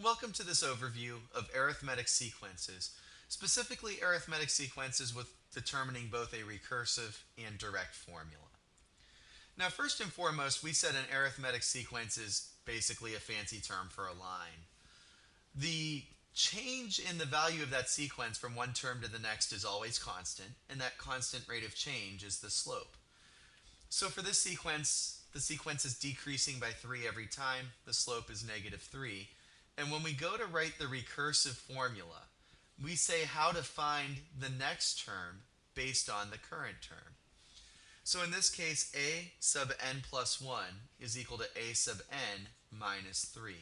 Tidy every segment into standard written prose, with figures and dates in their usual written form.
Welcome to this overview of arithmetic sequences, specifically arithmetic sequences with determining both a recursive and direct formula. Now, first and foremost, we said an arithmetic sequence is basically a fancy term for a line. The change in the value of that sequence from one term to the next is always constant, and that constant rate of change is the slope. So for this sequence, the sequence is decreasing by 3 every time. The slope is negative 3. And when we go to write the recursive formula, we say how to find the next term based on the current term. So in this case, a sub n plus 1 is equal to a sub n minus 3.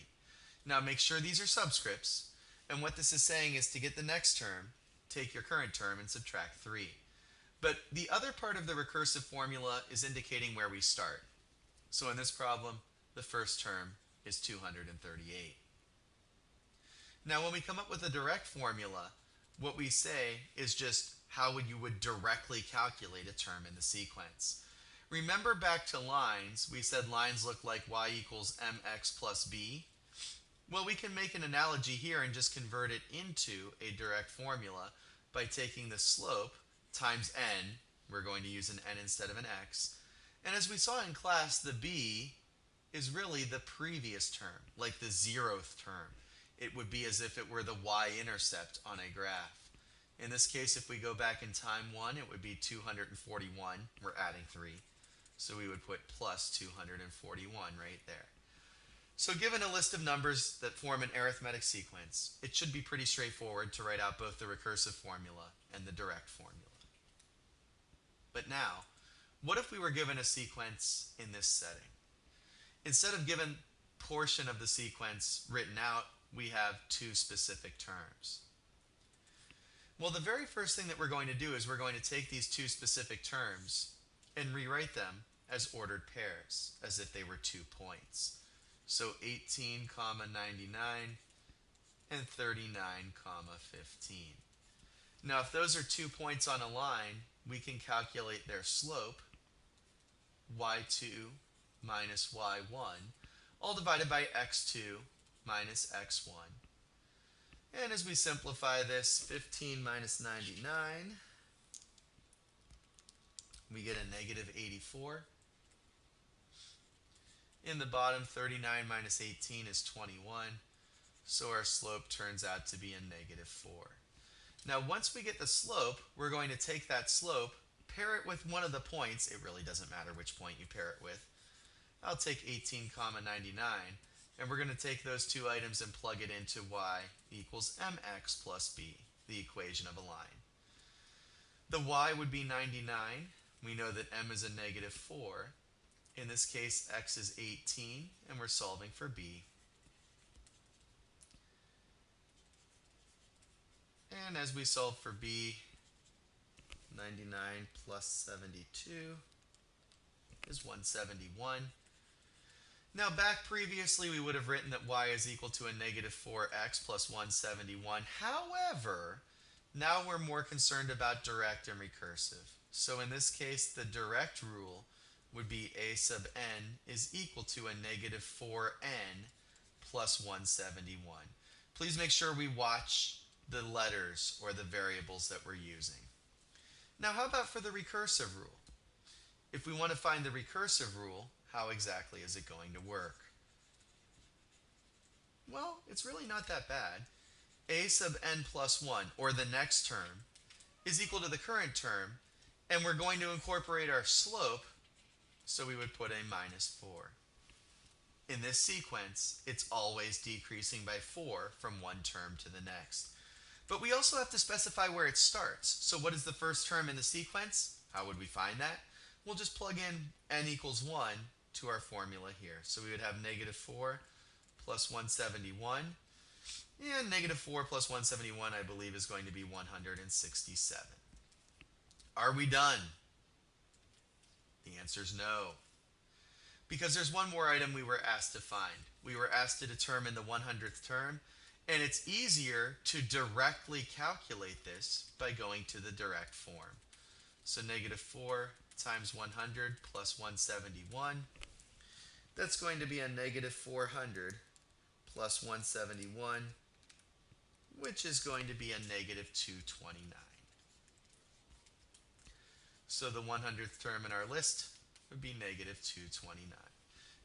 Now make sure these are subscripts. And what this is saying is to get the next term, take your current term and subtract 3. But the other part of the recursive formula is indicating where we start. So in this problem, the first term is 238. Now when we come up with a direct formula, what we say is just how you would directly calculate a term in the sequence. Remember back to lines, we said lines look like y equals mx plus b. Well, we can make an analogy here and just convert it into a direct formula by taking the slope times n. We're going to use an n instead of an x. And as we saw in class, the b is really the previous term, like the 0th term. It would be as if it were the y-intercept on a graph. In this case, if we go back in time 1, it would be 241. We're adding 3. So we would put plus 241 right there. So given a list of numbers that form an arithmetic sequence, it should be pretty straightforward to write out both the recursive formula and the direct formula. But now, what if we were given a sequence in this setting? Instead of given portion of the sequence written out, we have two specific terms. Well, the very first thing that we're going to do is we're going to take these two specific terms and rewrite them as ordered pairs, as if they were 2 points. So 18, 99 and 39, 15. Now, if those are 2 points on a line, we can calculate their slope, y2 minus y1, all divided by x2 minus x1. And as we simplify this, 15 minus 99, we get a negative 84. In the bottom, 39 minus 18 is 21. So our slope turns out to be a negative 4. Now once we get the slope, we're going to take that slope, pair it with one of the points. It really doesn't matter which point you pair it with. I'll take 18, 99, and we're going to take those two items and plug it into y equals mx plus b, the equation of a line. The y would be 99. We know that m is a negative 4. In this case, x is 18, and we're solving for b. And as we solve for b, 99 plus 72 is 171. Now back previously we would have written that y is equal to a negative 4x plus 171. However, now we're more concerned about direct and recursive. So in this case, the direct rule would be a sub n is equal to a negative 4n plus 171. Please make sure we watch the letters or the variables that we're using. Now how about for the recursive rule? If we want to find the recursive rule, how exactly is it going to work? Well, it's really not that bad. A sub n plus 1, or the next term, is equal to the current term, and we're going to incorporate our slope, so we would put a minus 4. In this sequence, it's always decreasing by 4 from one term to the next. But we also have to specify where it starts. So what is the first term in the sequence? How would we find that? We'll just plug in n equals 1 to our formula here. So we would have negative 4 plus 171. And negative 4 plus 171, I believe, is going to be 167. Are we done? The answer is no. Because there's one more item we were asked to find. We were asked to determine the 100th term, and it's easier to directly calculate this by going to the direct form. So negative 4 times 100 plus 171, that's going to be a negative 400 plus 171, which is going to be a negative 229. So the 100th term in our list would be negative 229.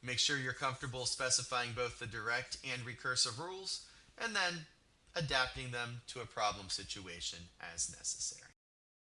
Make sure you're comfortable specifying both the direct and recursive rules, and then adapting them to a problem situation as necessary.